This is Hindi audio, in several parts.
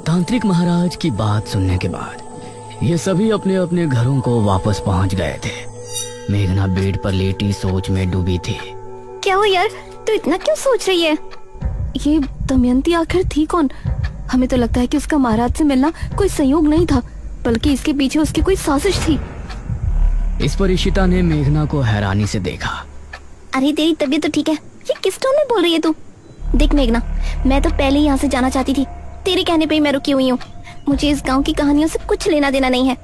तांत्रिक महाराज की बात सुनने के बाद ये सभी अपने अपने घरों को वापस पहुंच गए थे। मेघना बेड पर लेटी सोच में डूबी थी। क्या हो यार, तू इतना क्यों सोच रही है? ये दमयंती आखिर थी कौन? हमें तो लगता है कि उसका महाराज से मिलना कोई संयोग नहीं था, बल्कि इसके पीछे उसकी कोई साजिश थी। इस पर इशिता ने मेघना को हैरानी से देखा। अरे तेरी तबीयत तो ठीक है, ये किस टोन में बोल रही है तू? देख मेघना, मैं तो पहले ही यहाँ से जाना चाहती थी, तेरे कहने पे ही मैं रुकी हुई हूँ। मुझे इस गांव की कहानियों से कुछ लेना देना नहीं है।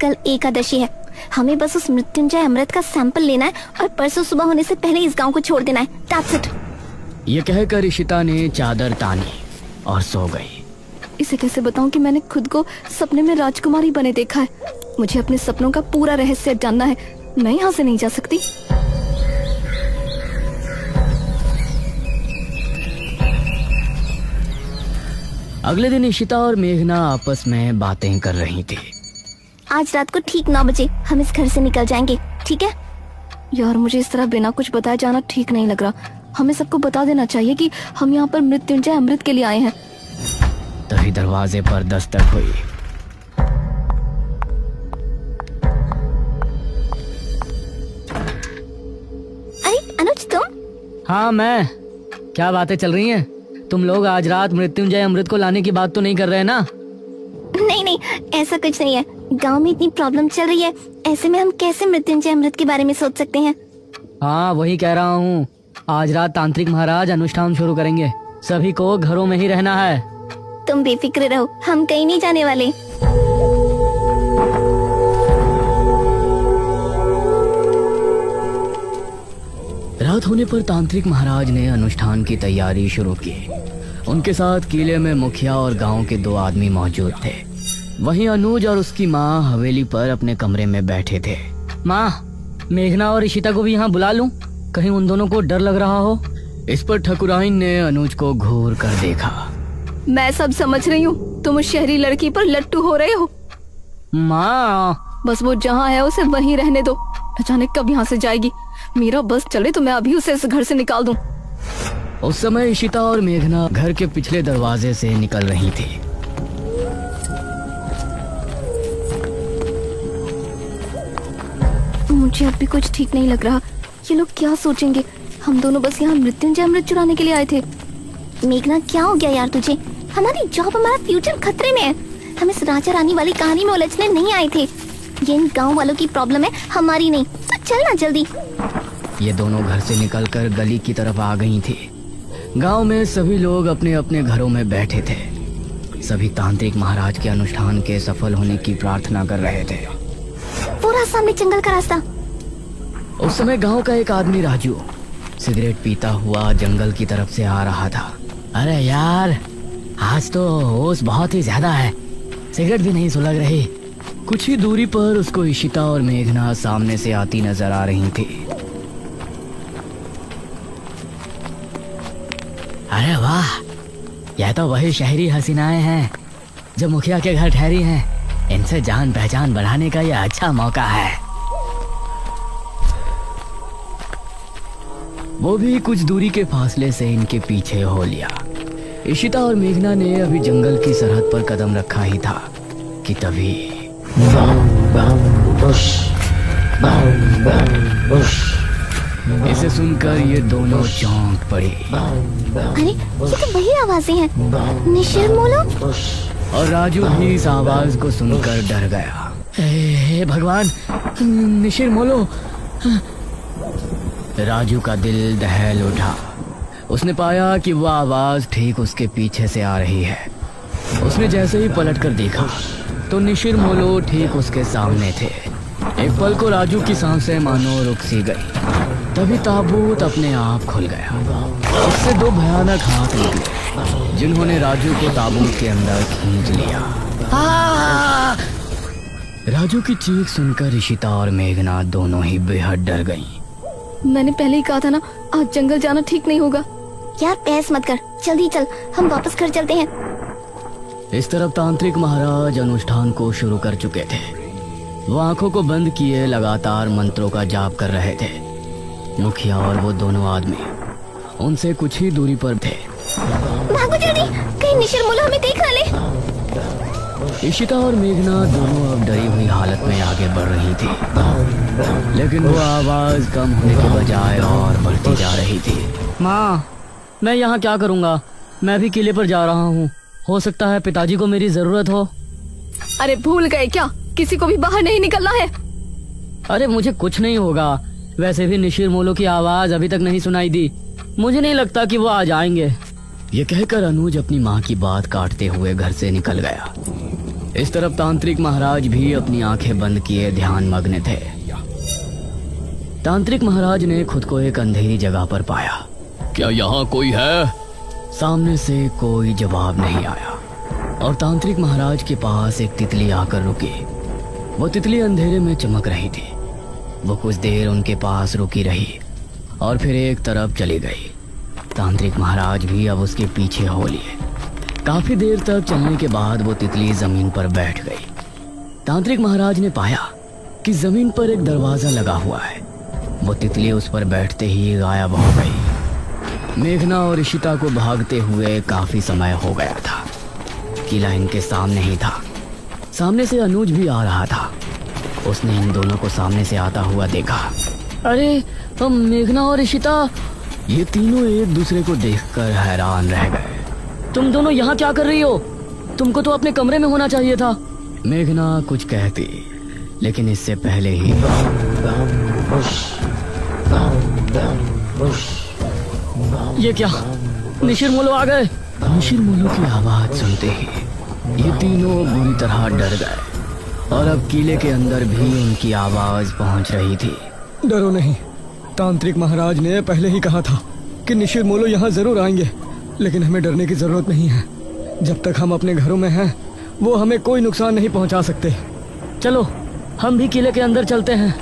कल एकादशी है, हमें बस उस मृत्युंजय अमृत का सैंपल लेना है और परसों सुबह होने से पहले इस गांव को छोड़ देना है। That's it। ये कहकर इशिता ने चादर तानी और सो गई। इसे कैसे बताऊं कि मैंने खुद को सपने में राजकुमारी बने देखा है। मुझे अपने सपनों का पूरा रहस्य जानना है, मैं यहाँ से नहीं जा सकती। अगले दिन इशिता और मेघना आपस में बातें कर रही थी। आज रात को ठीक 9 बजे हम इस घर से निकल जाएंगे, ठीक है? यार मुझे इस तरह बिना कुछ बताए जाना ठीक नहीं लग रहा। हमें सबको बता देना चाहिए कि हम यहाँ पर मृत्युंजय अमृत के लिए आए हैं। तभी दरवाजे पर दस्तक हुई। अरे अनुज तुम? हाँ मैं। क्या बातें चल रही हैं? तुम लोग आज रात मृत्युंजय अमृत को लाने की बात तो नहीं कर रहे ना? नहीं नहीं, ऐसा कुछ नहीं है। गांव में इतनी प्रॉब्लम चल रही है, ऐसे में हम कैसे मृत्युंजय अमृत के बारे में सोच सकते हैं? हाँ वही कह रहा हूँ, आज रात तांत्रिक महाराज अनुष्ठान शुरू करेंगे। सभी को घरों में ही रहना है। तुम बेफिक्र रहो, हम कहीं नहीं जाने वाले। रात होने पर तांत्रिक महाराज ने अनुष्ठान की तैयारी शुरू की। उनके साथ किले में मुखिया और गांव के 2 आदमी मौजूद थे। वहीं अनुज और उसकी माँ हवेली पर अपने कमरे में बैठे थे। माँ, मेघना और इशिता को भी यहाँ बुला लूं? कहीं उन दोनों को डर लग रहा हो। इस पर ठकुराइन ने अनुज को घूर कर देखा। मैं सब समझ रही हूँ, तुम उस शहरी लड़की पर लट्टू हो रहे हो। माँ, बस वो जहाँ है उसे वहीं रहने दो, न जाने कब यहाँ से जाएगी। मेरा बस चले तो मैं अभी उसे इस घर से निकाल दूं। उस समय इशिता और मेघना घर के पिछले दरवाजे से निकल रही थी। मुझे अब भी कुछ ठीक नहीं लग रहा। ये लोग क्या सोचेंगे? हम दोनों बस यहाँ मृत्युंजय अमृत चुराने के लिए आए थे। मेघना क्या हो गया यार तुझे? हमारी जॉब, हमारा फ्यूचर खतरे में है। हम इस राजा रानी वाली कहानी में उलझने नहीं आए थे। ये इन गाँव वालों की प्रॉब्लम है, हमारी नहीं। तो चल ना जल्दी। ये दोनों घर से निकलकर गली की तरफ आ गई थी। गांव में सभी लोग अपने अपने घरों में बैठे थे। सभी तांत्रिक महाराज के अनुष्ठान के सफल होने की प्रार्थना कर रहे थे। पूरा सामने जंगल का रास्ता। उस समय गांव का एक आदमी राजू सिगरेट पीता हुआ जंगल की तरफ से आ रहा था। अरे यार, आज तो होश बहुत ही ज्यादा है, सिगरेट भी नहीं सुलग रही। कुछ ही दूरी पर उसको इशिता और मेघना सामने से आती नजर आ रही थी। अरे वाह, यह तो वही शहरी हसीनाएं हैं जो मुखिया के घर ठहरी हैं। इनसे जान पहचान बढ़ाने का यह अच्छा मौका है। वो भी कुछ दूरी के फासले से इनके पीछे हो लिया। इशिता और मेघना ने अभी जंगल की सरहद पर कदम रखा ही था कि तभी इसे सुनकर ये दोनों चौंक पड़ी। अरे ये तो वही आवाजें हैं, निशिर मोलो। और राजू भी इस आवाज को सुनकर डर गया। हे भगवान, निशिर मोलो। राजू का दिल दहल उठा। उसने पाया कि वह आवाज ठीक उसके पीछे से आ रही है। उसने जैसे ही पलट कर देखा तो निशिर मोलो ठीक उसके सामने थे। एक पल को राजू की सांसें मानो रुक सी गई। तभी ताबूत अपने आप खुल गया। उससे 2 भयानक हाथ निकले जिन्होंने राजू को ताबूत के अंदर खींच लिया। राजू की चीख सुनकर इशिता और मेघना दोनों ही बेहद डर गईं। मैंने पहले ही कहा था ना, आज जंगल जाना ठीक नहीं होगा। यार बहस मत कर, जल्दी चल, हम वापस घर चलते हैं। इस तरफ तांत्रिक महाराज अनुष्ठान को शुरू कर चुके थे। वो आंखों को बंद किए लगातार मंत्रों का जाप कर रहे थे। मुखिया और वो दोनों आदमी उनसे कुछ ही दूरी पर थे। भागो जल्दी, कहीं निशिर मोलो हमें देख ना ले। इशिता और मेघना दोनों अब डरी हुई हालत में आगे बढ़ रही थी, लेकिन वो आवाज कम होने के बजाय और बढ़ती जा रही थी। माँ, मैं यहाँ क्या करूँगा? मैं भी किले पर जा रहा हूँ। हो सकता है पिताजी को मेरी जरूरत हो। अरे भूल गए क्या, किसी को भी बाहर नहीं निकलना है। अरे मुझे कुछ नहीं होगा। वैसे भी निशिर मोलो की आवाज अभी तक नहीं सुनाई दी। मुझे नहीं लगता कि वो आ जाएंगे। ये कहकर अनुज अपनी माँ की बात काटते हुए घर से निकल गया। इस तरफ तांत्रिक महाराज भी अपनी आंखें बंद किए ध्यान मग्न थे। तांत्रिक महाराज ने खुद को एक अंधेरी जगह पर पाया। क्या यहाँ कोई है? सामने से कोई जवाब नहीं आया और तांत्रिक महाराज के पास एक तितली आकर रुकी। वो तितली अंधेरे में चमक रही थी। वो कुछ देर उनके पास रुकी रही और फिर एक तरफ चली गई। तांत्रिक महाराज भी अब उसके पीछे हो लिए। काफी देर तक चलने के बाद वो तितली जमीन पर बैठ गई। तांत्रिक महाराज ने पाया कि जमीन पर एक दरवाजा लगा हुआ है। वो तितली उस पर बैठते ही गायब हो गई। मेघना और इशिता को भागते हुए काफी समय हो गया था। किला इनके सामने ही था। सामने से अनुज भी आ रहा था। उसने इन दोनों को सामने से आता हुआ देखा। अरे हम मेघना और इशिता, ये तीनों एक दूसरे को देखकर हैरान रह गए। तुम दोनों यहाँ क्या कर रही हो? तुमको तो अपने कमरे में होना चाहिए था। मेघना कुछ कहती, लेकिन इससे पहले ही ये क्या? निशिर मोलो आ गए। निशिर मोलो की आवाज सुनते ही ये तीनों बुरी तरह डर गए और अब किले के अंदर भी उनकी आवाज पहुंच रही थी। डरो नहीं, तांत्रिक महाराज ने पहले ही कहा था कि निशिर मोलो यहाँ जरूर आएंगे, लेकिन हमें डरने की जरूरत नहीं है। जब तक हम अपने घरों में हैं, वो हमें कोई नुकसान नहीं पहुंचा सकते। चलो हम भी किले के अंदर चलते हैं।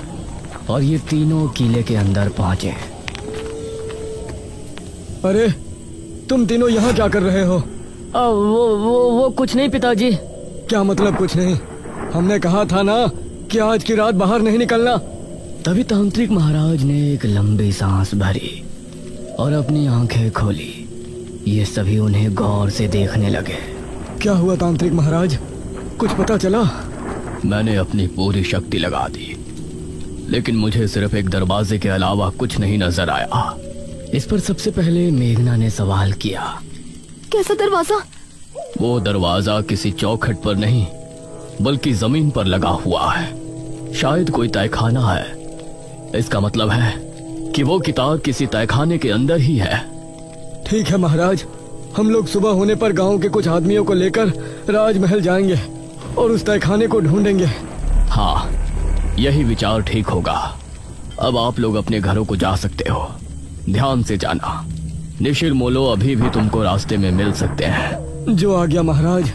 और ये तीनों किले के अंदर पहुंचे। अरे तुम तीनों यहाँ क्या कर रहे हो? वो कुछ नहीं पिताजी। क्या मतलब कुछ नहीं? हमने कहा था ना कि आज की रात बाहर नहीं निकलना। तभी तांत्रिक महाराज ने एक लंबी सांस भरी और अपनी आंखें खोली। ये सभी उन्हें गौर से देखने लगे। क्या हुआ तांत्रिक महाराज, कुछ पता चला? मैंने अपनी पूरी शक्ति लगा दी, लेकिन मुझे सिर्फ एक दरवाजे के अलावा कुछ नहीं नजर आया। इस पर सबसे पहले मेघना ने सवाल किया। कैसा दरवाजा? वो दरवाजा किसी चौखट पर नहीं, बल्कि जमीन पर लगा हुआ है। शायद कोई तहखाना है। इसका मतलब है कि वो किताब किसी तहखाने के अंदर ही है। ठीक है महाराज, हम लोग सुबह होने पर गांव के कुछ आदमियों को लेकर राजमहल जाएंगे और उस तहखाने को ढूंढेंगे। हाँ, यही विचार ठीक होगा। अब आप लोग अपने घरों को जा सकते हो। ध्यान से जाना, निशिर मोलो अभी भी तुमको रास्ते में मिल सकते हैं। जो आ गया महाराज।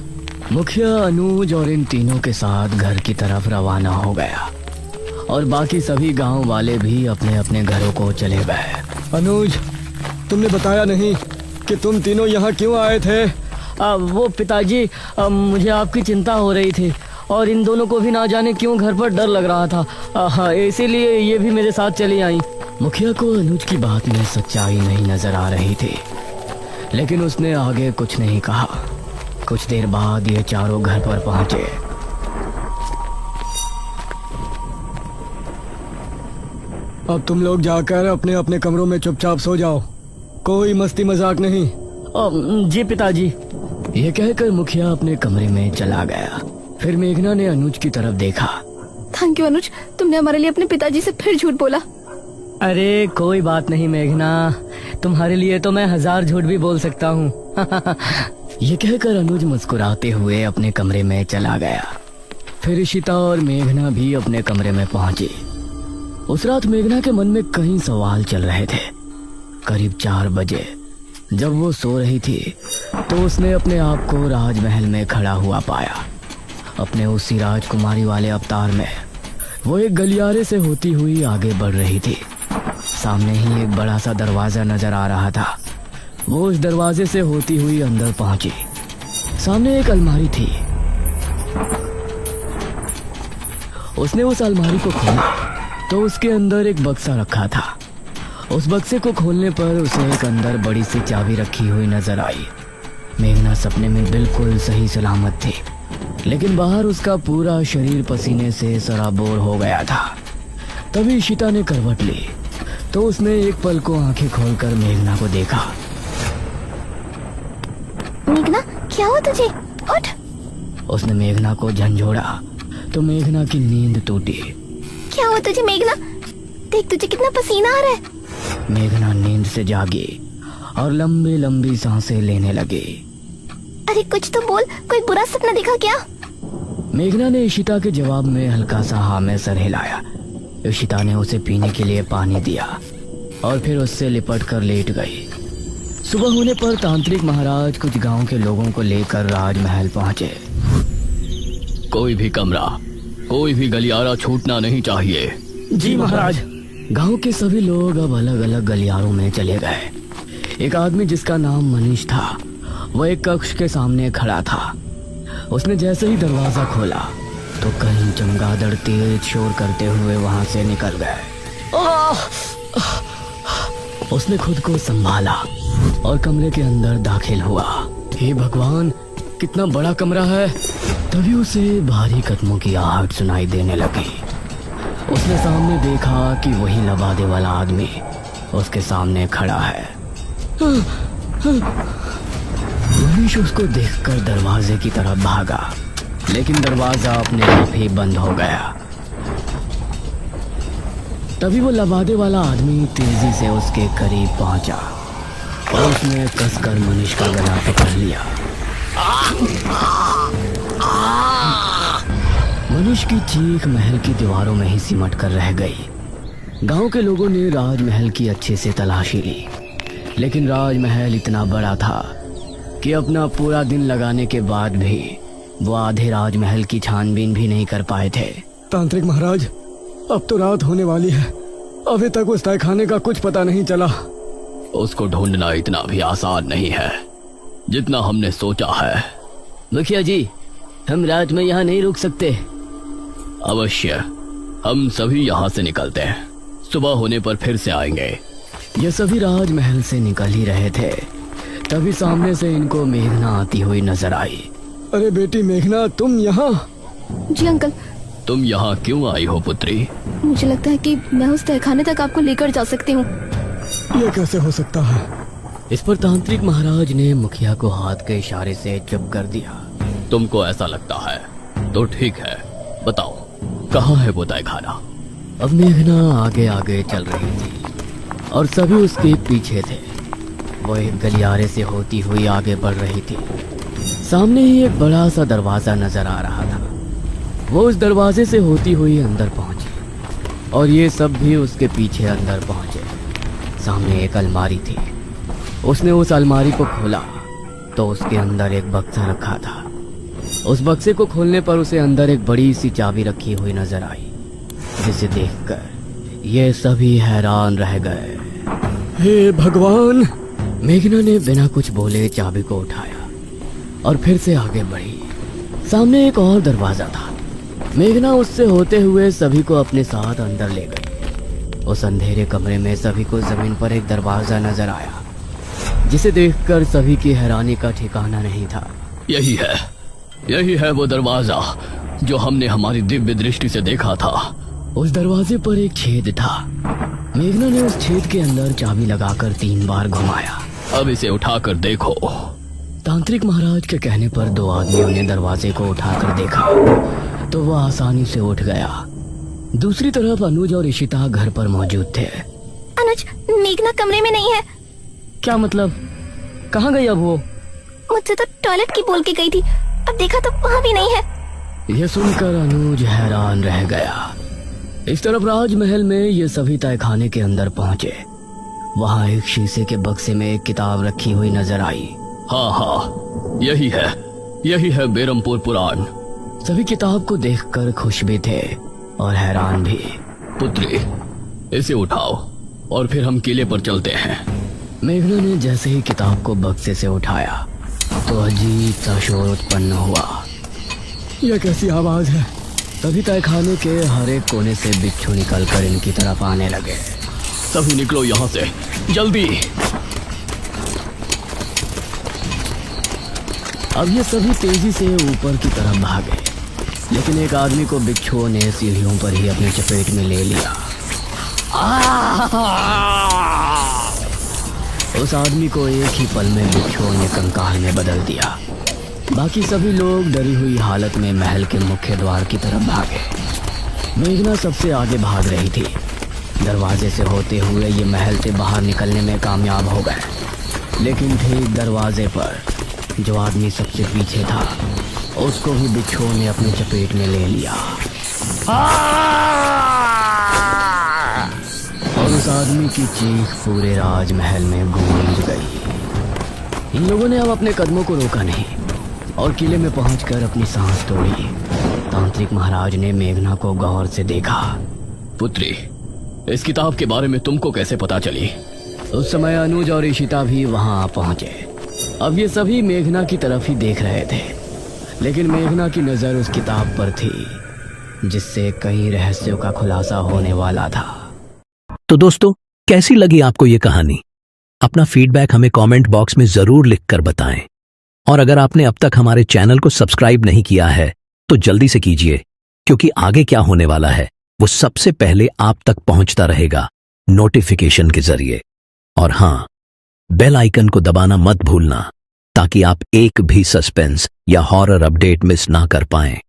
मुखिया अनुज और इन तीनों के साथ घर की तरफ रवाना हो गया और बाकी सभी गांव वाले भी अपने अपने घरों को चले गए। अनुज, तुमने बताया नहीं कि तुम तीनों यहाँ क्यों आए थे? वो पिताजी, मुझे आपकी चिंता हो रही थी और इन दोनों को भी ना जाने क्यों घर पर डर लग रहा था। इसीलिए ये भी मेरे साथ चली आई। मुखिया को अनुज की बात में सच्चाई नहीं नजर आ रही थी, लेकिन उसने आगे कुछ नहीं कहा। कुछ देर बाद ये चारों घर पर पहुंचे। अब तुम लोग जाकर अपने अपने कमरों में चुपचाप सो जाओ। कोई मस्ती मजाक नहीं। जी पिताजी। ये कहकर मुखिया अपने कमरे में चला गया। फिर मेघना ने अनुज की तरफ देखा। थैंक यू अनुज, तुमने हमारे लिए अपने पिताजी से फिर झूठ बोला। अरे कोई बात नहीं मेघना, तुम्हारे लिए तो मैं 1000 झूठ भी बोल सकता हूँ। ये कहकर अनुज मुस्कुराते हुए अपने कमरे में चला गया। फिर इशिता और मेघना भी अपने कमरे में पहुंची। उस रात मेघना के मन में कई सवाल चल रहे थे। करीब 4 बजे जब वो सो रही थी तो उसने अपने आप को राजमहल में खड़ा हुआ पाया। अपने उसी राजकुमारी वाले अवतार में वो एक गलियारे से होती हुई आगे बढ़ रही थी। सामने ही एक बड़ा सा दरवाजा नजर आ रहा था। वो उस दरवाजे से होती हुई अंदर पहुंची। सामने एक अलमारी थी। उसने उस अलमारी को खोला तो उसके अंदर एक बक्सा रखा था। उस बक्से को खोलने पर उसे एक अंदर बड़ी सी चाबी रखी हुई नजर आई। मेघना सपने में बिल्कुल सही सलामत थी, लेकिन बाहर उसका पूरा शरीर पसीने से सराबोर हो गया था। तभी इशिता ने करवट ली तो उसने एक पल को आंखें खोलकर मेघना को देखा। मेघना, क्या हुआ तुझे? उठ। उसने मेघना को झंझोड़ा तो मेघना की नींद टूटी। क्या हुआ तुझे मेघना? देख तुझे कितना पसीना आ रहा है। मेघना नींद से जागी और लंबी लंबी सांसें लेने लगी। अरे कुछ तो बोल, कोई बुरा सपना देखा क्या? मेघना ने इशिता के जवाब में हल्का सा हाँ में सर हिलाया। इशिता ने उसे पीने के लिए पानी दिया और फिर उससे लिपट कर लेट गई। सुबह होने पर तांत्रिक महाराज कुछ गांव के लोगों को लेकर राजमहल पहुंचे। कोई भी कमरा, कोई भी गलियारा छूटना नहीं चाहिए। जी महाराज। गांव के सभी लोग अब अलग अलग गलियारों में चले गए। एक आदमी जिसका नाम मनीष था, वह एक कक्ष के सामने खड़ा था। उसने जैसे ही दरवाजा खोला तो कई चमगादड़ तेज शोर करते हुए वहां से निकल गए। उसने खुद को संभाला और कमरे के अंदर दाखिल हुआ। हे भगवान, कितना बड़ा कमरा है। तभी उसे भारी कदमों की आहट सुनाई देने लगी। उसने सामने देखा कि वही लबादे वाला आदमी उसके सामने खड़ा है। मनीष उसको देखकर दरवाजे की तरफ भागा, लेकिन दरवाजा अपने आप ही बंद हो गया। तभी वो लबादे वाला आदमी तेजी से उसके करीब पहुंचा और उसने कसकर मनीष का गला पकड़ लिया। मनीष की चीख महल की दीवारों में ही सिमट कर रह गई। गांव के लोगों ने राजमहल की अच्छे से तलाशी ली, लेकिन राजमहल इतना बड़ा था कि अपना पूरा दिन लगाने के बाद भी वो आधे राजमहल की छानबीन भी नहीं कर पाए थे। तांत्रिक महाराज, अब तो रात होने वाली है, अभी तक उस तहखाने का कुछ पता नहीं चला। उसको ढूंढना इतना भी आसान नहीं है जितना हमने सोचा है। मुखिया जी, हम रात में यहाँ नहीं रुक सकते। अवश्य, हम सभी यहाँ से निकलते हैं। सुबह होने पर फिर से आएंगे। ये सभी राजमहल से निकल ही रहे थे, तभी सामने से इनको मेघना आती हुई नजर आई। अरे बेटी मेघना, तुम यहाँ? जी अंकल। तुम यहाँ क्यों आई हो पुत्री? मुझे लगता है कि मैं उस तहखाने तक आपको लेकर जा सकती हूँ। ये कैसे हो सकता है? इस पर तांत्रिक महाराज ने मुखिया को हाथ के इशारे से चुप कर दिया। तुमको ऐसा लगता है तो ठीक है, बताओ कहाँ है वो तहखाना? अब मेघना आगे आगे चल रही थी और सभी उसके पीछे थे। वो एक गलियारे से होती हुई आगे बढ़ रही थी। सामने ही एक बड़ा सा दरवाजा नजर आ रहा था। वो उस दरवाजे से होती हुई अंदर पहुंची और ये सब भी उसके पीछे अंदर पहुंचे। सामने एक अलमारी थी। उसने उस अलमारी को खोला तो उसके अंदर एक बक्सा रखा था। उस बक्से को खोलने पर उसे अंदर एक बड़ी सी चाबी रखी हुई नजर आई, जिसे देखकर ये सभी हैरान रह गए। हे भगवान! मेघना ने बिना कुछ बोले चाबी को उठाया और फिर से आगे बढ़ी। सामने एक और दरवाजा था। मेघना उससे होते हुए सभी को अपने साथ अंदर ले गई। उस अंधेरे कमरे में सभी को जमीन पर एक दरवाजा नजर आया, जिसे देखकर सभी की हैरानी का ठिकाना नहीं था। यही है वो दरवाजा जो हमने हमारी दिव्य दृष्टि से देखा था। उस दरवाजे पर एक छेद था। मेघना ने उस छेद के अंदर चाबी लगाकर 3 बार घुमाया। अब इसे उठाकर देखो। तांत्रिक महाराज के कहने पर 2 आदमियों ने दरवाजे को उठाकर देखा तो वह आसानी से उठ गया। दूसरी तरफ अनुज और इशिता घर पर मौजूद थे। अनुज, मेघना कमरे में नहीं है। क्या मतलब? कहाँ गई अब वो? मुझसे तो टॉयलेट की बोल के गई थी, अब देखा तो वहाँ भी नहीं है। यह सुनकर अनुज हैरान रह गया। इस तरफ राजमहल में ये सभी तहखाने के अंदर पहुंचे। वहाँ एक शीशे के बक्से में एक किताब रखी हुई नजर आई। हाँ, यही है बेरमपुर पुराण। सभी किताब को देखकर खुश भी थे और हैरान भी। पुत्री, इसे उठाओ और फिर हम किले पर चलते हैं। मेघना ने जैसे ही किताब को बक्से से उठाया तो अजीब सा शोर उत्पन्न हुआ। यह कैसी आवाज है? तभी तहखाने के हर एक कोने से बिच्छू निकलकर इनकी तरफ आने लगे। सभी निकलो यहाँ से, जल्दी। अब ये सभी तेजी से ऊपर की तरफ भागे, लेकिन एक आदमी को बिच्छुओं ने सीढ़ियों पर ही अपने चपेट में ले लिया। उस आदमी को एक ही पल में बिच्छुओं ने कंकाल में बदल दिया। बाकी सभी लोग डरी हुई हालत में महल के मुख्य द्वार की तरफ भागे। मेघना सबसे आगे भाग रही थी। दरवाजे से होते हुए ये महल से बाहर निकलने में कामयाब हो गए, लेकिन ठीक दरवाजे पर जो आदमी सबसे पीछे था उसको भी बिच्छुओं ने अपनी चपेट में ले लिया। और उस आदमी की चीख पूरे राजमहल में गूंज गई। इन लोगों ने अब अपने कदमों को रोका नहीं और किले में पहुंचकर अपनी सांस तोड़ी। तांत्रिक महाराज ने मेघना को गौर से देखा। पुत्री, इस किताब के बारे में तुमको कैसे पता चली? उस समय अनुज और इशिता भी वहां पहुंचे। अब ये सभी मेघना की तरफ ही देख रहे थे, लेकिन मेघना की नजर उस किताब पर थी जिससे कई रहस्यों का खुलासा होने वाला था। तो दोस्तों, कैसी लगी आपको ये कहानी? अपना फीडबैक हमें कमेंट बॉक्स में जरूर लिखकर बताएं। और अगर आपने अब तक हमारे चैनल को सब्सक्राइब नहीं किया है तो जल्दी से कीजिए, क्योंकि आगे क्या होने वाला है वो सबसे पहले आप तक पहुंचता रहेगा नोटिफिकेशन के जरिए। और हाँ, बेल आइकन को दबाना मत भूलना, ताकि आप एक भी सस्पेंस या हॉरर अपडेट मिस ना कर पाएं।